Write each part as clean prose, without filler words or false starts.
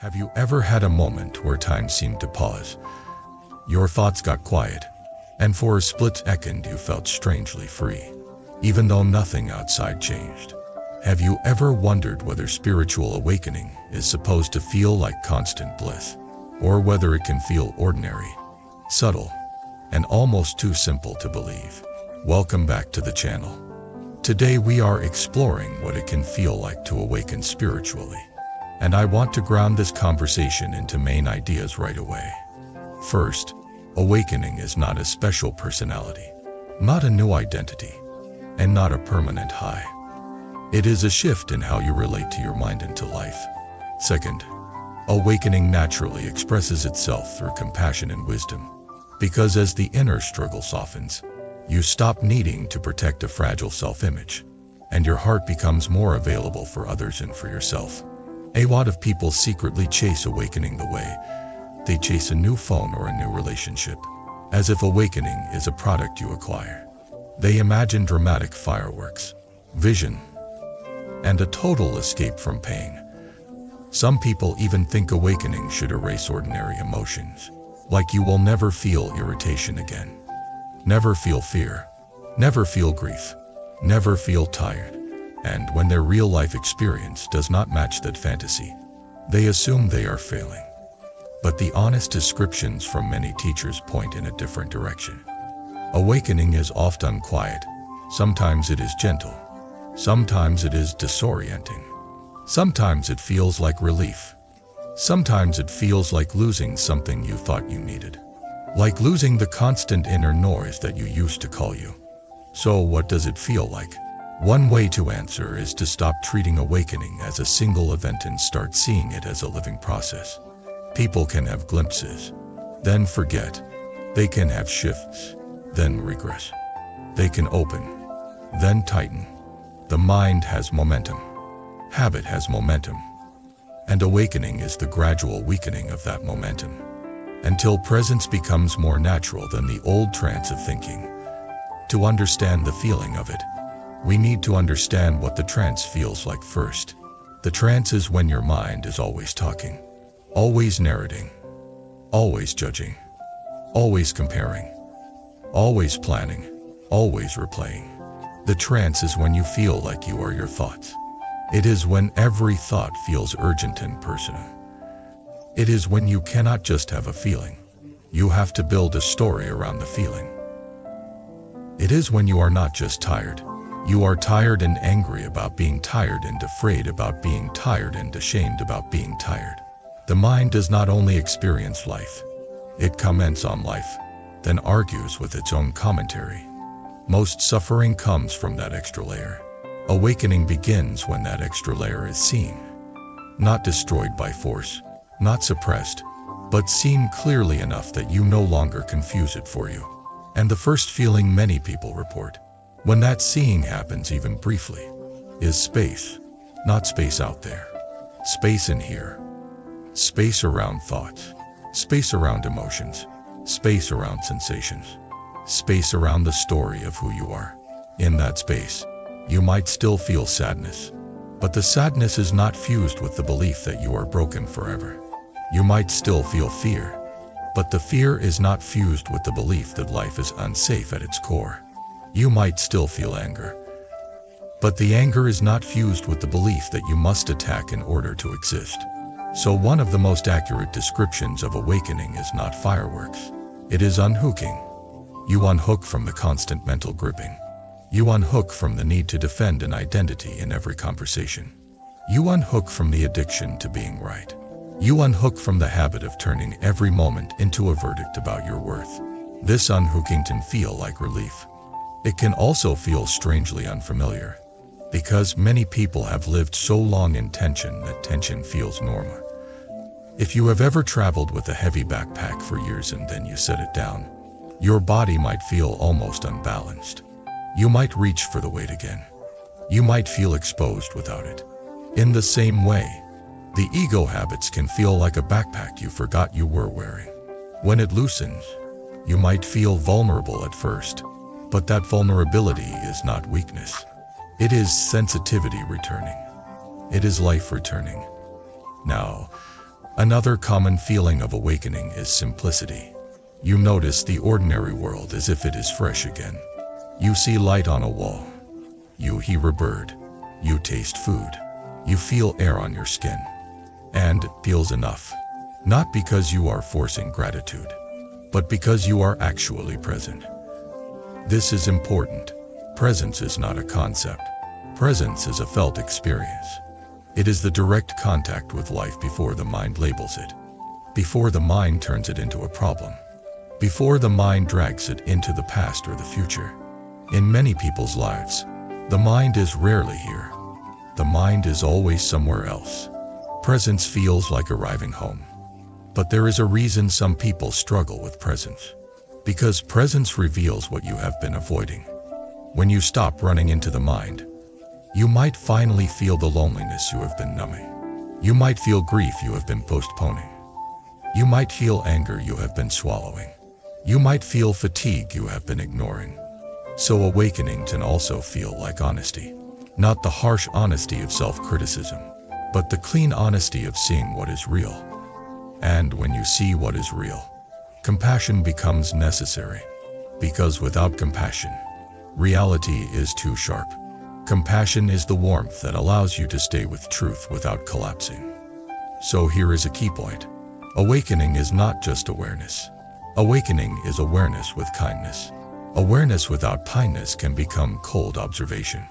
Have you ever had a moment where time seemed to pause? Your thoughts got quiet, and for a split second you felt strangely free, even though nothing outside changed. Have you ever wondered whether spiritual awakening is supposed to feel like constant bliss, or whether it can feel ordinary, subtle, and almost too simple to believe? Welcome back to the channel. Today we are exploring what it can feel like to awaken spiritually. And I want to ground this conversation into main ideas right away. First, awakening is not a special personality, not a new identity, and not a permanent high. It is a shift in how you relate to your mind and to life. Second, awakening naturally expresses itself through compassion and wisdom, because as the inner struggle softens, you stop needing to protect a fragile self-image, and your heart becomes more available for others and for yourself. A lot of people secretly chase awakening the way they chase a new phone or a new relationship, as if awakening is a product you acquire. They imagine dramatic fireworks, vision, and a total escape from pain. Some people even think awakening should erase ordinary emotions, like you will never feel irritation again, never feel fear, never feel grief, never feel tired. And when their real-life experience does not match that fantasy, they assume they are failing. But the honest descriptions from many teachers point in a different direction. Awakening is often quiet. Sometimes it is gentle. Sometimes it is disorienting. Sometimes it feels like relief. Sometimes it feels like losing something you thought you needed. Like losing the constant inner noise that you used to call you. So what does it feel like? One way to answer is to stop treating awakening as a single event and start seeing it as a living process. People can have glimpses, then forget. They can have shifts, then regress. They can open, then tighten. The mind has momentum. Habit has momentum. And awakening is the gradual weakening of that momentum, until presence becomes more natural than the old trance of thinking. To understand the feeling of it, we need to understand what the trance feels like first. The trance is when your mind is always talking, always narrating, always judging, always comparing, always planning, always replaying. The trance is when you feel like you are your thoughts. It is when every thought feels urgent and personal. It is when you cannot just have a feeling. You have to build a story around the feeling. It is when you are not just tired. You are tired and angry about being tired and afraid about being tired and ashamed about being tired. The mind does not only experience life, it comments on life, then argues with its own commentary. Most suffering comes from that extra layer. Awakening begins when that extra layer is seen. Not destroyed by force, not suppressed, but seen clearly enough that you no longer confuse it for you. And the first feeling many people report, when that seeing happens even briefly, is space. Not space out there. Space in here. Space around thoughts. Space around emotions. Space around sensations. Space around the story of who you are. In that space, you might still feel sadness, but the sadness is not fused with the belief that you are broken forever. You might still feel fear, but the fear is not fused with the belief that life is unsafe at its core. You might still feel anger, but the anger is not fused with the belief that you must attack in order to exist. So one of the most accurate descriptions of awakening is not fireworks. It is unhooking. You unhook from the constant mental gripping. You unhook from the need to defend an identity in every conversation. You unhook from the addiction to being right. You unhook from the habit of turning every moment into a verdict about your worth. This unhooking can feel like relief. It can also feel strangely unfamiliar, because many people have lived so long in tension that tension feels normal. If you have ever traveled with a heavy backpack for years and then you set it down, your body might feel almost unbalanced. You might reach for the weight again. You might feel exposed without it. In the same way, the ego habits can feel like a backpack you forgot you were wearing. When it loosens, you might feel vulnerable at first, but that vulnerability is not weakness. It is sensitivity returning. It is life returning. Now, Another common feeling of awakening is simplicity. You notice the ordinary world as if it is fresh again. You see light on a wall. You hear a bird. You taste food. You feel air on your skin. And it feels enough. Not because you are forcing gratitude, but because you are actually present. This is important. Presence is not a concept. Presence is a felt experience. It is the direct contact with life before the mind labels it, before the mind turns it into a problem, before the mind drags it into the past or the future. In many people's lives, the mind is rarely here. The mind is always somewhere else. Presence feels like arriving home. But there is a reason some people struggle with presence. Because presence reveals what you have been avoiding. When you stop running into the mind, you might finally feel the loneliness you have been numbing. You might feel grief you have been postponing. You might feel anger you have been swallowing. You might feel fatigue you have been ignoring. So awakening can also feel like honesty. Not the harsh honesty of self-criticism, but the clean honesty of seeing what is real. And when you see what is real, compassion becomes necessary. Because without compassion, reality is too sharp. Compassion is the warmth that allows you to stay with truth without collapsing. So here is a key point. Awakening is not just awareness. Awakening is awareness with kindness. Awareness without kindness can become cold observation.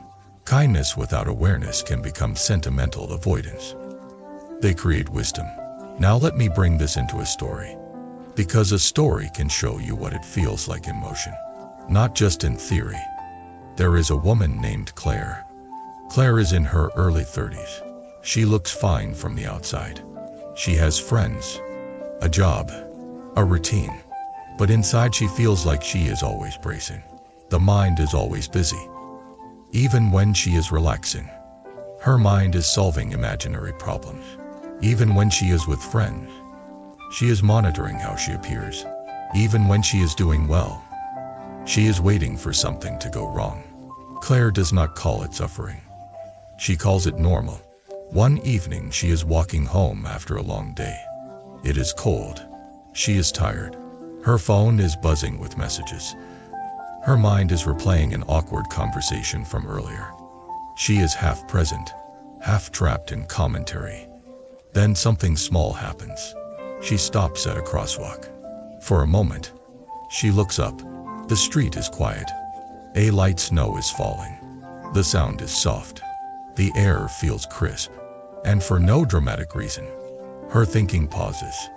Kindness without awareness can become sentimental avoidance. They create wisdom. Now let me bring this into a story. Because a story can show you what it feels like in motion, not just in theory. There is a woman named Claire. Claire is in her early 30s. She looks fine from the outside. She has friends, a job, a routine. But inside she feels like she is always bracing. The mind is always busy. Even when she is relaxing, her mind is solving imaginary problems. Even when she is with friends, she is monitoring how she appears. Even when she is doing well, she is waiting for something to go wrong. Claire does not call it suffering. She calls it normal. One evening she is walking home after a long day. It is cold. She is tired. Her phone is buzzing with messages. Her mind is replaying an awkward conversation from earlier. She is half present, half trapped in commentary. Then something small happens. She stops at a crosswalk. For a moment, she looks up. The street is quiet. A light snow is falling. The sound is soft. The air feels crisp. And for no dramatic reason, her thinking pauses.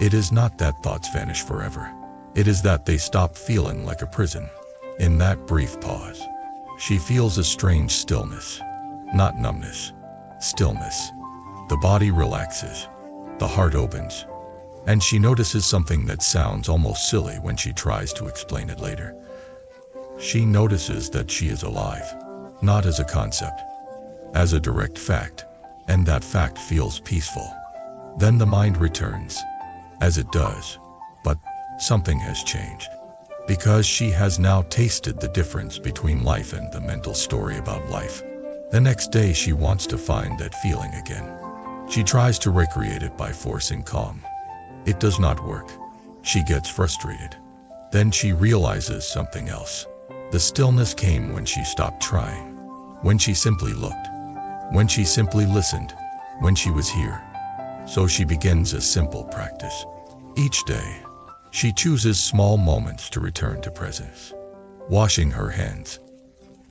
It is not that thoughts vanish forever. It is that they stop feeling like a prison. In that brief pause, she feels a strange stillness. Not numbness. Stillness. The body relaxes. The heart opens. And she notices something that sounds almost silly when she tries to explain it later. She notices that she is alive, not as a concept, as a direct fact, and that fact feels peaceful. Then the mind returns, as it does, but something has changed. Because she has now tasted the difference between life and the mental story about life. The next day she wants to find that feeling again. She tries to recreate it by forcing calm. It does not work. She gets frustrated. Then she realizes something else. The stillness came when she stopped trying. When she simply looked. When she simply listened. When she was here. So she begins a simple practice. Each day, she chooses small moments to return to presence. Washing her hands.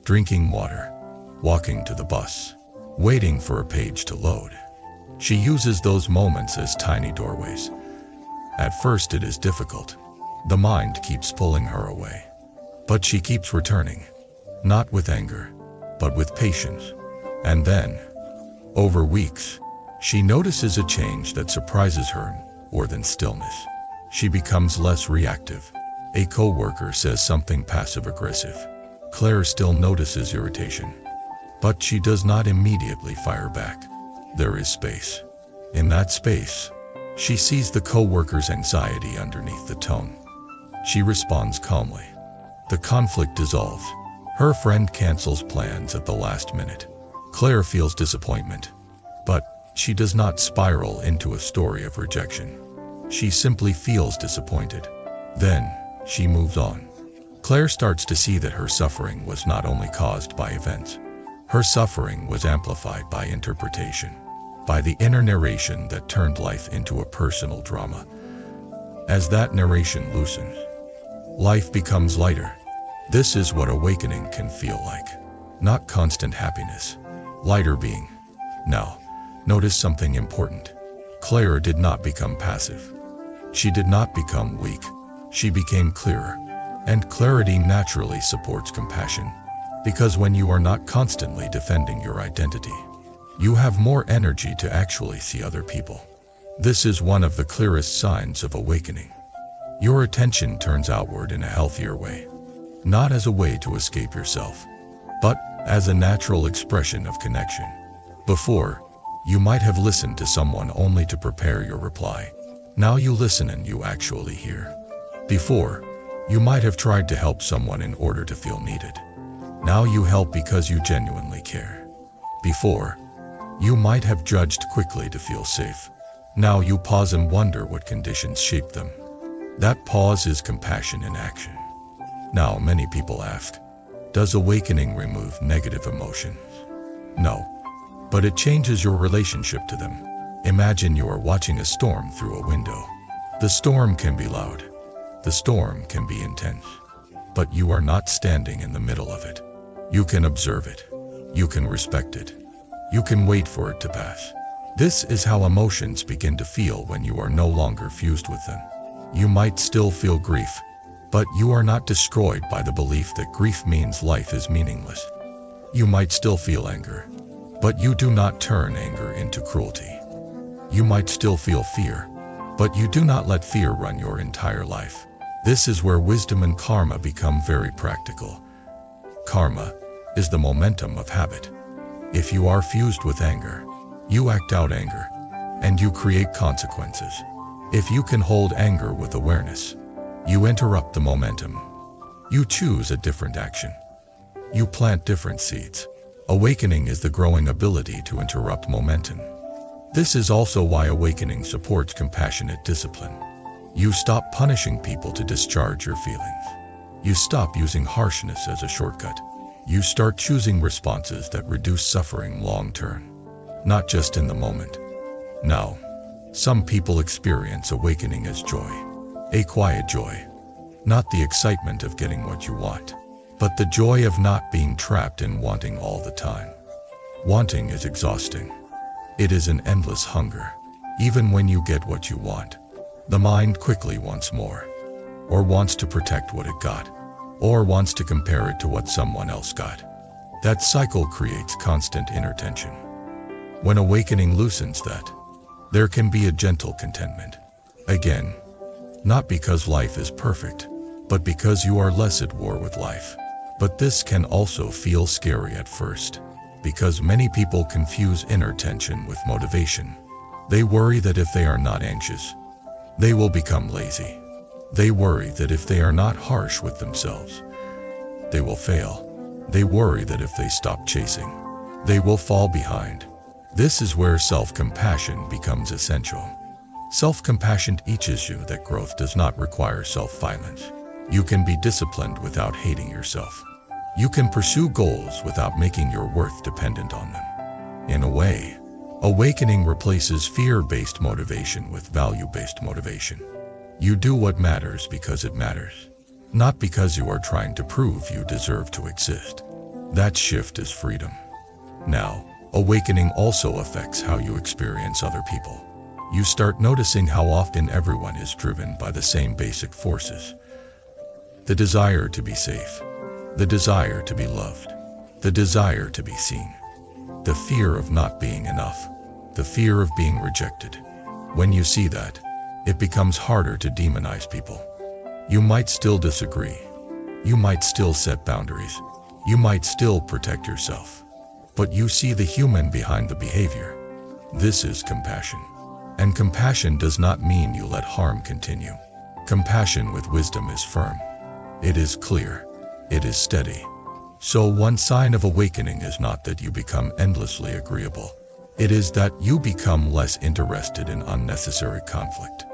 Drinking water. Walking to the bus. Waiting for a page to load. She uses those moments as tiny doorways. At first it is difficult. The mind keeps pulling her away. But she keeps returning. Not with anger, but with patience. And then, over weeks, she notices a change that surprises her more than stillness. She becomes less reactive. A coworker says something passive-aggressive. Claire still notices irritation. But she does not immediately fire back. There is space. In that space, she sees the coworker's anxiety underneath the tone. She responds calmly. The conflict dissolves. Her friend cancels plans at the last minute. Claire feels disappointment, but She does not spiral into a story of rejection. She simply feels disappointed. Then, she moves on. Claire starts to see that her suffering was not only caused by events. Her suffering was amplified by interpretation, by the inner narration that turned life into a personal drama. As that narration loosens, life becomes lighter. This is what awakening can feel like. Not constant happiness, lighter being. Now, notice something important. Claire did not become passive. She did not become weak. She became clearer. And clarity naturally supports compassion. Because when you are not constantly defending your identity, you have more energy to actually see other people. This is one of the clearest signs of awakening. Your attention turns outward in a healthier way. Not as a way to escape yourself, but as a natural expression of connection. Before, you might have listened to someone only to prepare your reply. Now you listen and you actually hear. Before, you might have tried to help someone in order to feel needed. Now you help because you genuinely care. Before, you might have judged quickly to feel safe. Now you pause and wonder what conditions shaped them. That pause is compassion in action. Now many people ask, does awakening remove negative emotions? No, but it changes your relationship to them. Imagine you are watching a storm through a window. The storm can be loud. The storm can be intense. But you are not standing in the middle of it. You can observe it. You can respect it. You can wait for it to pass. This is how emotions begin to feel when you are no longer fused with them. You might still feel grief, but you are not destroyed by the belief that grief means life is meaningless. You might still feel anger, but you do not turn anger into cruelty. You might still feel fear, but you do not let fear run your entire life. This is where wisdom and karma become very practical. Karma is the momentum of habit. If you are fused with anger, you act out anger, and you create consequences. If you can hold anger with awareness, you interrupt the momentum. You choose a different action. You plant different seeds. Awakening is the growing ability to interrupt momentum. This is also why awakening supports compassionate discipline. You stop punishing people to discharge your feelings. You stop using harshness as a shortcut. You start choosing responses that reduce suffering long term, not just in the moment. Now, some people experience awakening as joy, a quiet joy, not the excitement of getting what you want, but the joy of not being trapped in wanting all the time. Wanting is exhausting. It is an endless hunger. Even when you get what you want, the mind quickly wants more, or wants to protect what it got, or wants to compare it to what someone else got. That cycle creates constant inner tension. When awakening loosens that, there can be a gentle contentment. Again, not because life is perfect, but because you are less at war with life. But this can also feel scary at first, because many people confuse inner tension with motivation. They worry that if they are not anxious, they will become lazy. They worry that if they are not harsh with themselves, they will fail. They worry that if they stop chasing, they will fall behind. This is where self-compassion becomes essential. Self-compassion teaches you that growth does not require self-violence. You can be disciplined without hating yourself. You can pursue goals without making your worth dependent on them. In a way, awakening replaces fear-based motivation with value-based motivation. You do what matters because it matters, not because you are trying to prove you deserve to exist. That shift is freedom. Now, awakening also affects how you experience other people. You start noticing how often everyone is driven by the same basic forces. The desire to be safe, the desire to be loved, the desire to be seen, the fear of not being enough, the fear of being rejected. When you see that, it becomes harder to demonize people. You might still disagree. You might still set boundaries. You might still protect yourself. But you see the human behind the behavior. This is compassion. And compassion does not mean you let harm continue. Compassion with wisdom is firm. It is clear. It is steady. So one sign of awakening is not that you become endlessly agreeable. It is that you become less interested in unnecessary conflict.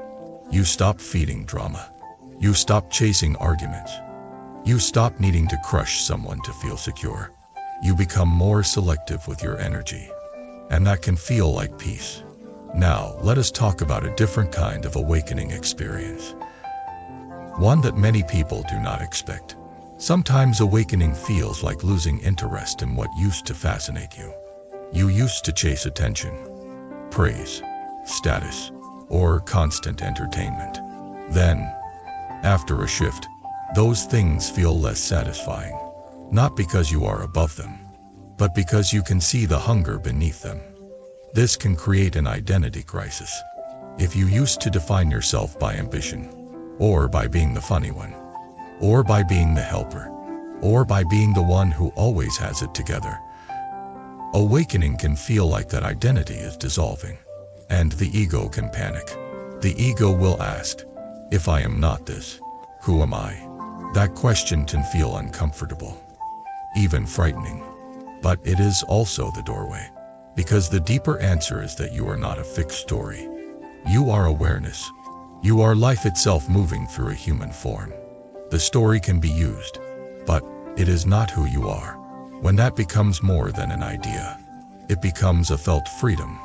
You stop feeding drama. You stop chasing arguments. You stop needing to crush someone to feel secure. You become more selective with your energy, and that can feel like peace. Now, let us talk about a different kind of awakening experience. One that many people do not expect. Sometimes awakening feels like losing interest in what used to fascinate you. You used to chase attention, praise, status, or constant entertainment. Then, after a shift, those things feel less satisfying. Not because you are above them, but because you can see the hunger beneath them. This can create an identity crisis. If you used to define yourself by ambition, or by being the funny one, or by being the helper, or by being the one who always has it together, awakening can feel like that identity is dissolving, and the ego can panic. The ego will ask, if I am not this, who am I? That question can feel uncomfortable, even frightening. But it is also the doorway, because the deeper answer is that you are not a fixed story. You are awareness. You are life itself moving through a human form. The story can be used, but it is not who you are. When that becomes more than an idea, it becomes a felt freedom.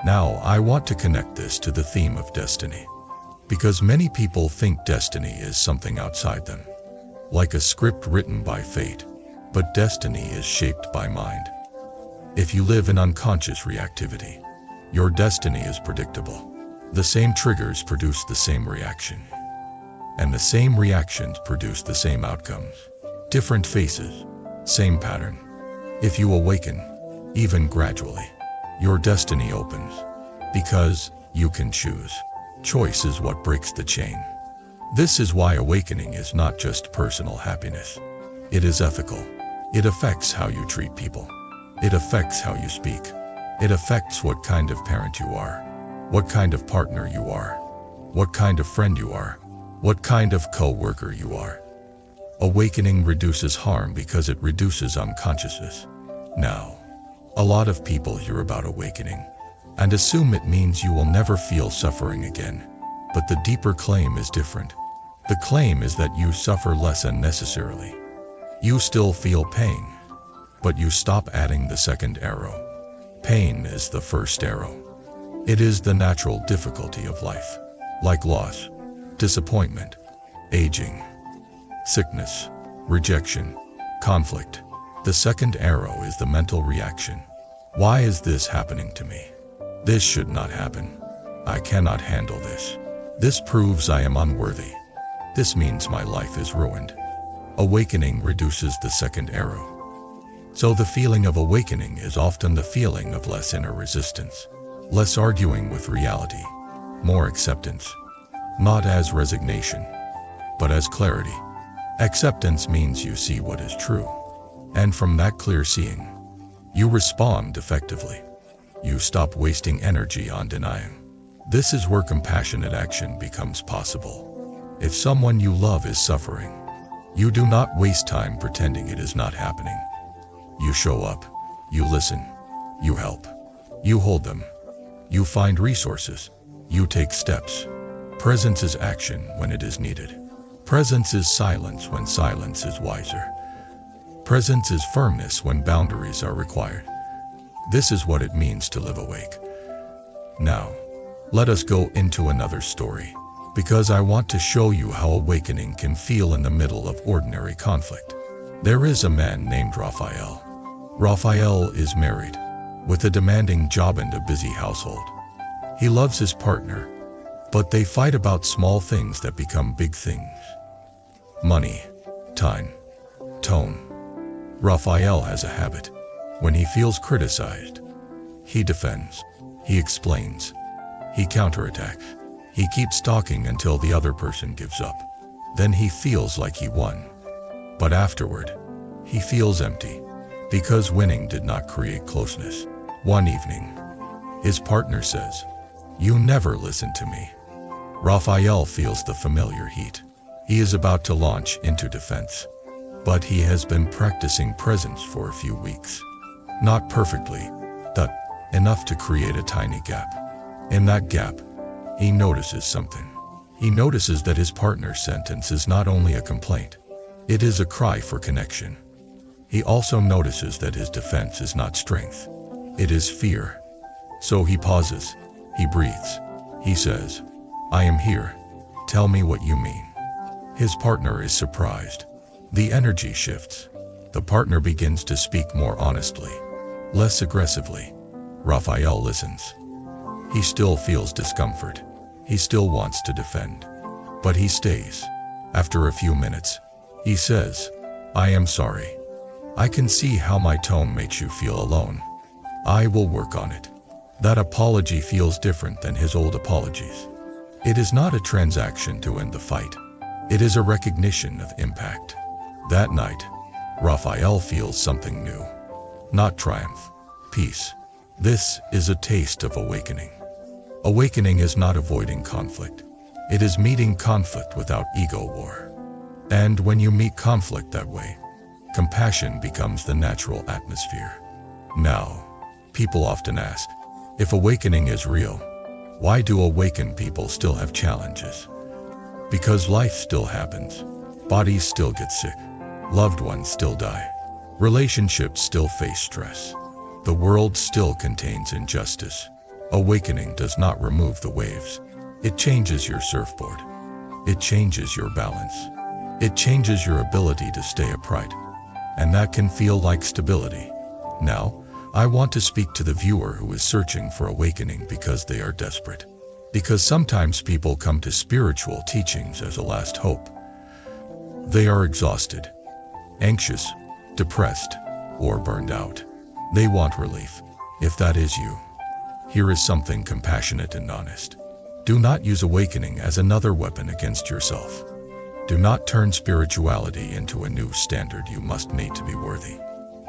Now, I want to connect this to the theme of destiny, because many people think destiny is something outside them, like a script written by fate, but destiny is shaped by mind. If you live in unconscious reactivity, your destiny is predictable. The same triggers produce the same reaction, and the same reactions produce the same outcomes. Different faces, same pattern. If you awaken, even gradually, your destiny opens, because you can choose. Choice is what breaks the chain. This is why awakening is not just personal happiness. It is ethical. It affects how you treat people. It affects how you speak. It affects what kind of parent you are, what kind of partner you are, what kind of friend you are, what kind of co-worker you are. Awakening reduces harm because it reduces unconsciousness. Now, a lot of people hear about awakening and assume it means you will never feel suffering again. But the deeper claim is different. The claim is that you suffer less unnecessarily. You still feel pain, but you stop adding the second arrow. Pain is the first arrow. It is the natural difficulty of life, like loss, disappointment, aging, sickness, rejection, conflict. The second arrow is the mental reaction. Why is this happening to me? This should not happen. I cannot handle this. This proves I am unworthy. This means my life is ruined. Awakening reduces the second arrow. So the feeling of awakening is often the feeling of less inner resistance, less arguing with reality, more acceptance, not as resignation, but as clarity. Acceptance means you see what is true, and from that clear seeing, you respond effectively. You stop wasting energy on denying. This is where compassionate action becomes possible. If someone you love is suffering, you do not waste time pretending it is not happening. You show up, you listen, you help, you hold them, you find resources, you take steps. Presence is action when it is needed. Presence is silence when silence is wiser. Presence is firmness when boundaries are required. This is what it means to live awake. Now, let us go into another story, because I want to show you how awakening can feel in the middle of ordinary conflict. There is a man named Raphael. Raphael is married, with a demanding job and a busy household. He loves his partner, but they fight about small things that become big things. Money, time, tone. Raphael has a habit. When he feels criticized, he defends, he explains, he counterattacks. He keeps talking until the other person gives up. Then he feels like he won. But afterward, he feels empty, because winning did not create closeness. One evening, his partner says, "You never listen to me." Raphael feels the familiar heat. He is about to launch into defense, but he has been practicing presence for a few weeks. Not perfectly, but enough to create a tiny gap. In that gap, he notices something. He notices that his partner's sentence is not only a complaint, it is a cry for connection. He also notices that his defense is not strength, it is fear. So he pauses, he breathes, he says, "I am here. Tell me what you mean." His partner is surprised. The energy shifts. The partner begins to speak more honestly, less aggressively. Raphael listens. He still feels discomfort. He still wants to defend. But he stays. After a few minutes, he says, "I am sorry. I can see how my tone makes you feel alone. I will work on it." That apology feels different than his old apologies. It is not a transaction to end the fight. It is a recognition of impact. That night, Raphael feels something new. Not triumph, peace. This is a taste of awakening. Awakening is not avoiding conflict. It is meeting conflict without ego war. And when you meet conflict that way, compassion becomes the natural atmosphere. Now, people often ask, if awakening is real, why do awakened people still have challenges? Because life still happens. Bodies still get sick. Loved ones still die. Relationships still face stress. The world still contains injustice. Awakening does not remove the waves. It changes your surfboard. It changes your balance. It changes your ability to stay upright. And that can feel like stability. Now, I want to speak to the viewer who is searching for awakening because they are desperate. Because sometimes people come to spiritual teachings as a last hope. They are exhausted, anxious, depressed, or burned out. They want relief. If that is you, here is something compassionate and honest. Do not use awakening as another weapon against yourself. Do not turn spirituality into a new standard you must meet to be worthy.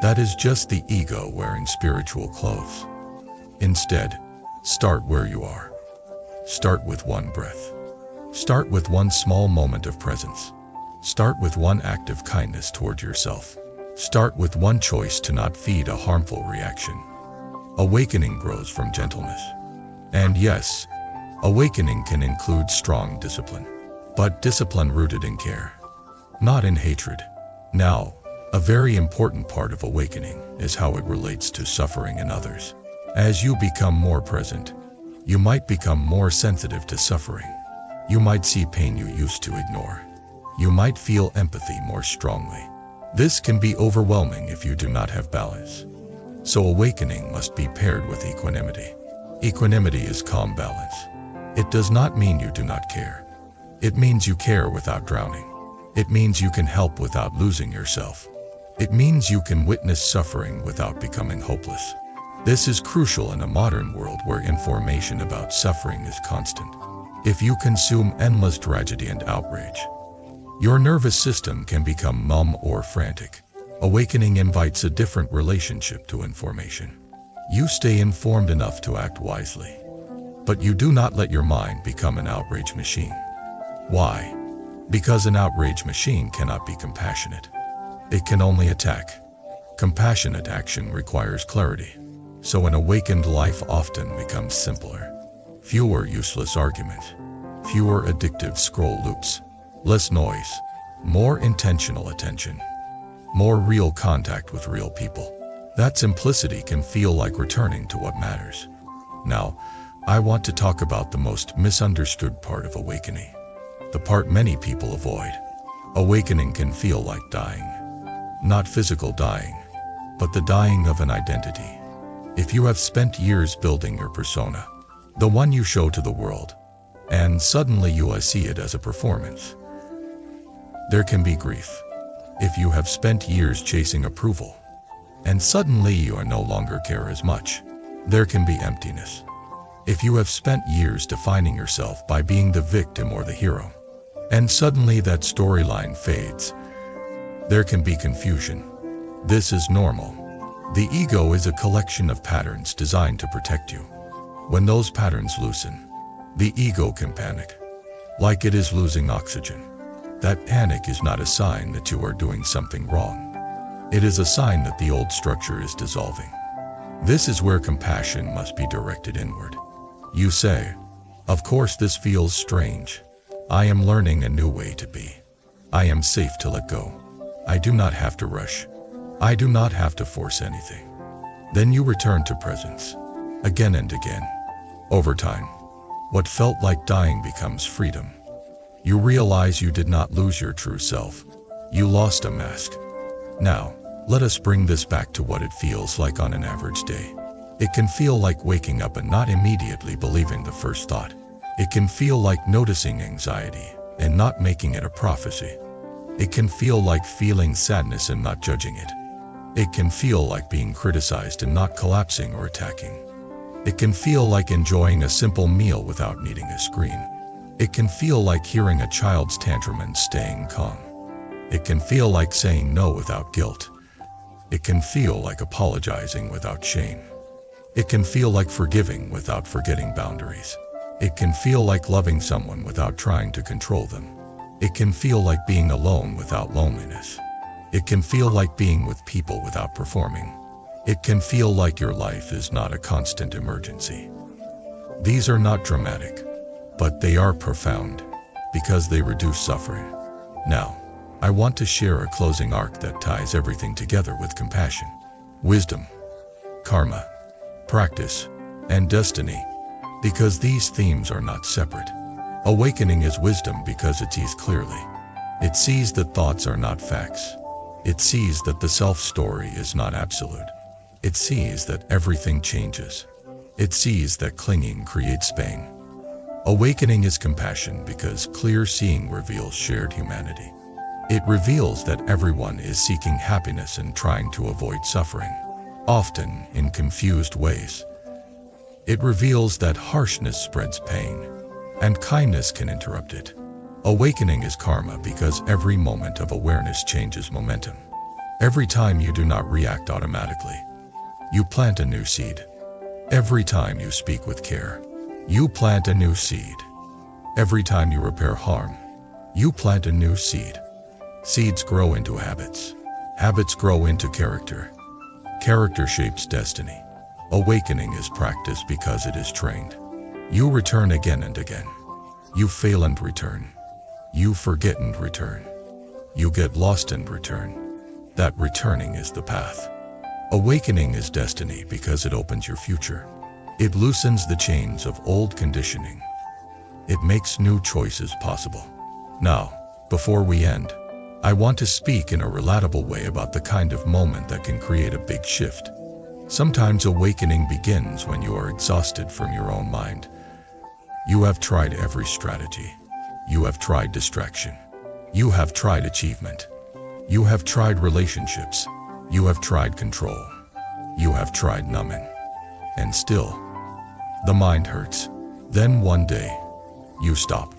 That is just the ego wearing spiritual clothes. Instead, start where you are. Start with one breath. Start with one small moment of presence. Start with one act of kindness toward yourself. Start with one choice to not feed a harmful reaction. Awakening grows from gentleness. And yes, awakening can include strong discipline, but discipline rooted in care, not in hatred. Now, a very important part of awakening is how it relates to suffering in others. As you become more present, you might become more sensitive to suffering. You might see pain you used to ignore. You might feel empathy more strongly. This can be overwhelming if you do not have balance. So awakening must be paired with equanimity. Equanimity is calm balance. It does not mean you do not care. It means you care without drowning. It means you can help without losing yourself. It means you can witness suffering without becoming hopeless. This is crucial in a modern world where information about suffering is constant. If you consume endless tragedy and outrage, your nervous system can become numb or frantic. Awakening invites a different relationship to information. You stay informed enough to act wisely, but you do not let your mind become an outrage machine. Why? Because an outrage machine cannot be compassionate. It can only attack. Compassionate action requires clarity. So an awakened life often becomes simpler. Fewer useless arguments. Fewer addictive scroll loops. Less noise. More intentional attention. More real contact with real people. That simplicity can feel like returning to what matters. Now, I want to talk about the most misunderstood part of awakening. The part many people avoid. Awakening can feel like dying. Not physical dying, but the dying of an identity. If you have spent years building your persona, the one you show to the world, and suddenly you see it as a performance, there can be grief. If you have spent years chasing approval, and suddenly you no longer care as much, there can be emptiness. If you have spent years defining yourself by being the victim or the hero, and suddenly that storyline fades, there can be confusion. This is normal. The ego is a collection of patterns designed to protect you. When those patterns loosen, the ego can panic, like it is losing oxygen. That panic is not a sign that you are doing something wrong. It is a sign that the old structure is dissolving. This is where compassion must be directed inward. You say, "Of course this feels strange. I am learning a new way to be. I am safe to let go. I do not have to rush. I do not have to force anything." Then you return to presence, again and again. Over time, what felt like dying becomes freedom. You realize you did not lose your true self. You lost a mask. Now, let us bring this back to what it feels like on an average day. It can feel like waking up and not immediately believing the first thought. It can feel like noticing anxiety and not making it a prophecy. It can feel like feeling sadness and not judging it. It can feel like being criticized and not collapsing or attacking. It can feel like enjoying a simple meal without needing a screen. It can feel like hearing a child's tantrum and staying calm. It can feel like saying no without guilt. It can feel like apologizing without shame. It can feel like forgiving without forgetting boundaries. It can feel like loving someone without trying to control them. It can feel like being alone without loneliness. It can feel like being with people without performing. It can feel like your life is not a constant emergency. These are not dramatic, but they are profound because they reduce suffering. Now, I want to share a closing arc that ties everything together with compassion, wisdom, karma, practice, and destiny, because these themes are not separate. Awakening is wisdom because it sees clearly. It sees that thoughts are not facts. It sees that the self-story is not absolute. It sees that everything changes. It sees that clinging creates pain. Awakening is compassion because clear seeing reveals shared humanity. It reveals that everyone is seeking happiness and trying to avoid suffering, often in confused ways. It reveals that harshness spreads pain, and kindness can interrupt it. Awakening is karma because every moment of awareness changes momentum. Every time you do not react automatically, you plant a new seed. Every time you speak with care, you plant a new seed. Every time you repair harm, you plant a new seed. Seeds grow into habits. Habits grow into character. Character shapes destiny. Awakening is practice because it is trained. You return again and again. You fail and return. You forget and return. You get lost and return. That returning is the path. Awakening is destiny because it opens your future. It loosens the chains of old conditioning. It makes new choices possible. Now, before we end, I want to speak in a relatable way about the kind of moment that can create a big shift. Sometimes awakening begins when you are exhausted from your own mind. You have tried every strategy. You have tried distraction. You have tried achievement. You have tried relationships. You have tried control. You have tried numbing. And still, the mind hurts. Then one day, you stop.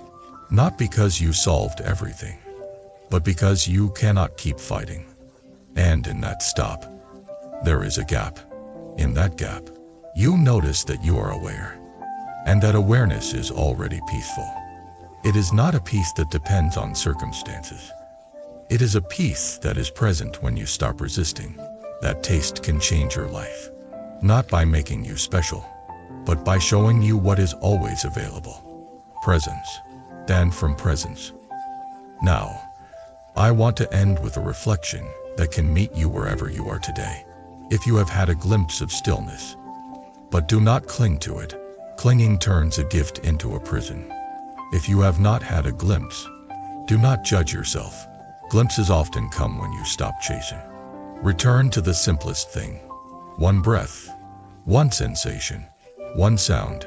Not because you solved everything, but because you cannot keep fighting. And in that stop, there is a gap. In that gap, you notice that you are aware, and that awareness is already peaceful. It is not a peace that depends on circumstances. It is a peace that is present when you stop resisting. That taste can change your life, not by making you special, but by showing you what is always available. Presence. Stand from presence. Now, I want to end with a reflection that can meet you wherever you are today. If you have had a glimpse of stillness, but do not cling to it, clinging turns a gift into a prison. If you have not had a glimpse, do not judge yourself. Glimpses often come when you stop chasing. Return to the simplest thing. One breath, one sensation, one sound,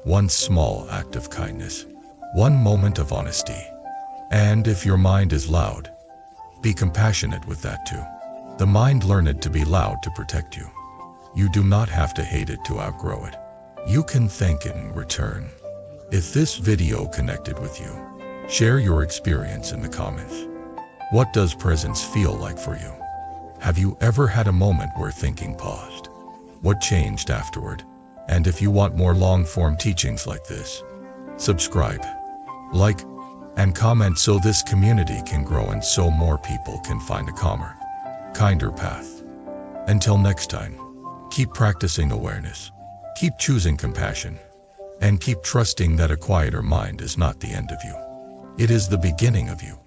one small act of kindness, one moment of honesty. And if your mind is loud, be compassionate with that too. The mind learned to be loud to protect you. You do not have to hate it to outgrow it. You can thank it in return. If this video connected with you, share your experience in the comments. What does presence feel like for you? Have you ever had a moment where thinking paused? What changed afterward? And if you want more long-form teachings like this, subscribe, like, and comment so this community can grow and so more people can find a calmer, kinder path. Until next time, Keep practicing awareness. Keep choosing compassion. And keep trusting that a quieter mind is not the end of you. It is the beginning of you.